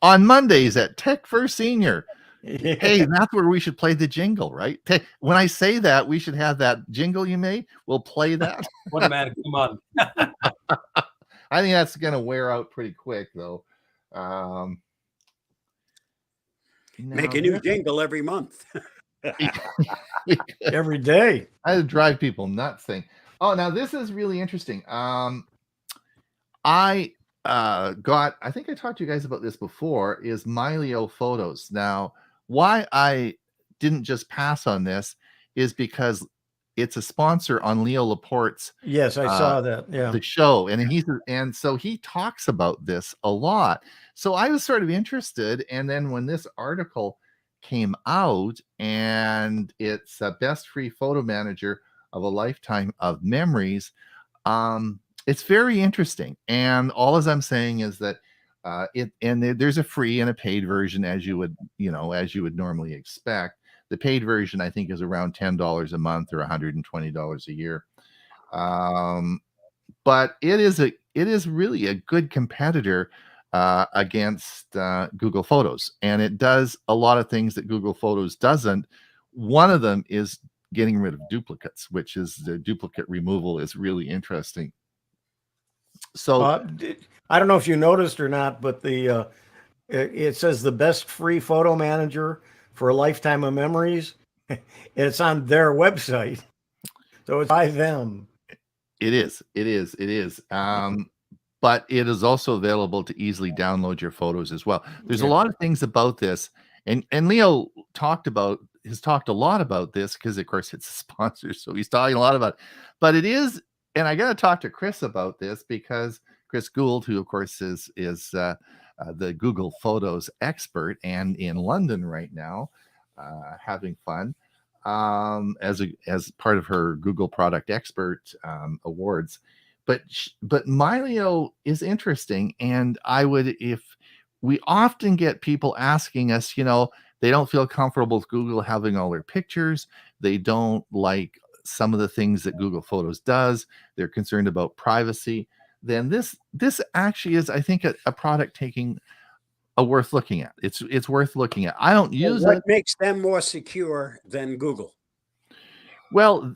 On Mondays at Tech for Senior. Hey, that's where we should play the jingle, right? When I say that, we should have that jingle you made. We'll play that. Automatic, come on. I think that's going to wear out pretty quick, though. Make a new jingle every month. Every day. I drive people nuts thing. Oh, now this is really interesting. I think I talked to you guys about this before, is Mylio Photos. Now, why I didn't just pass on this is because it's a sponsor on Leo Laporte's Yes, I saw that. Yeah. the show, and so he talks about this a lot. So I was sort of interested, and then when this article came out, and it's a best free photo manager of a lifetime of memories, it's very interesting. And all as I'm saying is that there's a free and a paid version, as you would normally expect. The paid version, I think, is around $10 a month or $120 a year. But it is really a good competitor against Google Photos, and it does a lot of things that Google Photos doesn't. One of them is getting rid of duplicates, which is the duplicate removal is really interesting. So I don't know if you noticed or not, but it says the best free photo manager for a lifetime of memories. It's on their website, so it's by them. It is. But it is also available to easily download your photos as well. There's a lot of things about this, and Leo has talked a lot about this because, of course, it's a sponsor, so he's talking a lot about it. But it is, and I got to talk to Chris about this because Chris Gould, who of course is the Google Photos expert and in London right now, having fun as part of her Google Product Expert awards. But Mylio is interesting, and if we often get people asking us, they don't feel comfortable with Google having all their pictures. They don't like some of the things that Google Photos does. They're concerned about privacy. Then this actually is, I think, a product taking worth looking at. It's worth looking at. I don't use it. What makes them more secure than Google? Well,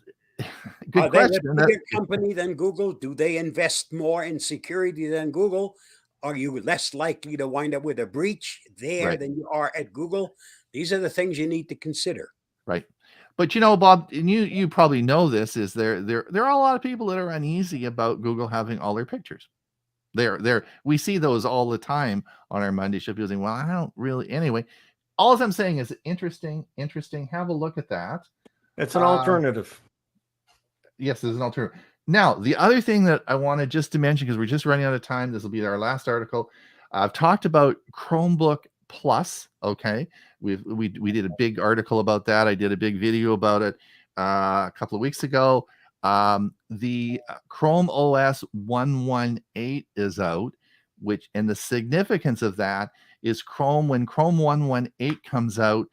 good question. Are they a bigger company than Google? Do they invest more in security than Google? Are you less likely to wind up with a breach there than you are at Google? These are the things you need to consider. Right. But Bob, and you probably know this, is there are a lot of people that are uneasy about Google having all their pictures. We see those all the time on our Monday show. People saying, well, I don't really. Anyway, all I'm saying is interesting. Have a look at that. It's an alternative. Yes, there's an alternative. Now, the other thing that I wanted just to mention, because we're just running out of time, this will be our last article. I've talked about Chromebook Plus. Okay, we did a big article about that. I did a big video about it. a couple of weeks ago. The Chrome OS 118 is out, and the significance of that is when Chrome 118 comes out,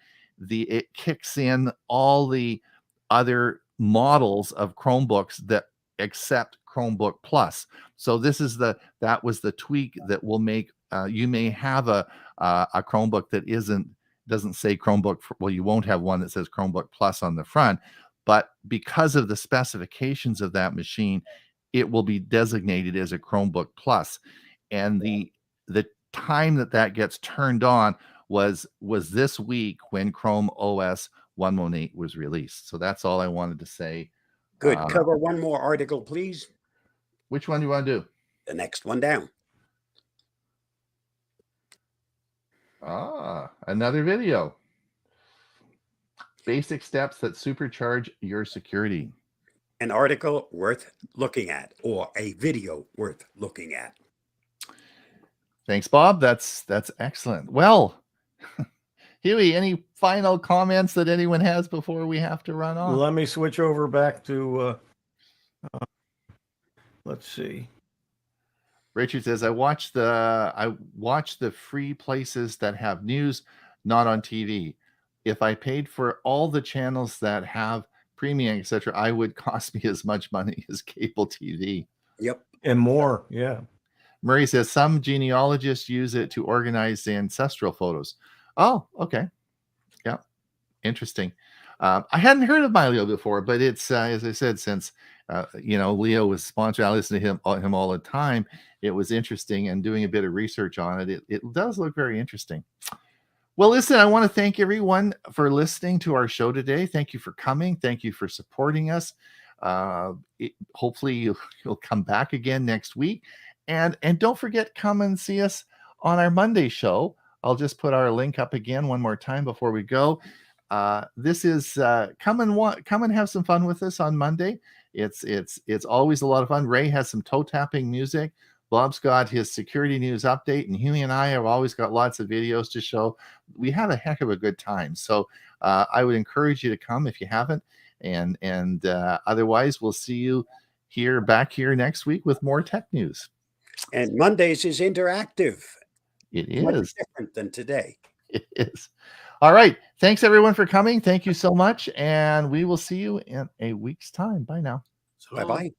it kicks in all the other models of Chromebooks that accept Chromebook Plus. So that was the tweak that will make you may have a Chromebook that doesn't say Chromebook. You won't have one that says Chromebook Plus on the front, but because of the specifications of that machine, it will be designated as a Chromebook Plus. And the time that gets turned on was this week when Chrome OS 118 was released. So that's all I wanted to say. Good. Cover one more article, please. Which one do you want to do? The next one down. Another video. Basic steps that supercharge your security. An article worth looking at, or a video worth looking at. Thanks, Bob. That's excellent. Well, Huey, any final comments that anyone has before we have to run on? Let me switch over back to, let's see. Richard says, I watch the free places that have news, not on TV. If I paid for all the channels that have premium, etc., I would cost me as much money as cable TV. Yep. And more, yeah. Murray says, some genealogists use it to organize ancestral photos. Oh, okay. Yeah. Interesting. I hadn't heard of MyLeo before, but it's, as I said, since, Leo was sponsored, I listen to him all the time. It was interesting, and doing a bit of research on it, it does look very interesting. Well, listen, I want to thank everyone for listening to our show today. Thank you for coming. Thank you for supporting us. Hopefully you'll come back again next week. And don't forget, come and see us on our Monday show. I'll just put our link up again one more time before we go. This is come and have some fun with us on Monday. It's always a lot of fun. Ray has some toe tapping music. Bob's got his security news update, and Huey and I have always got lots of videos to show. We had a heck of a good time. So I would encourage you to come if you haven't. And otherwise, we'll see you back here next week with more tech news. And Mondays is interactive. It is much different than today. It is. All right. Thanks everyone for coming. Thank you so much. And we will see you in a week's time. Bye now. Bye-bye.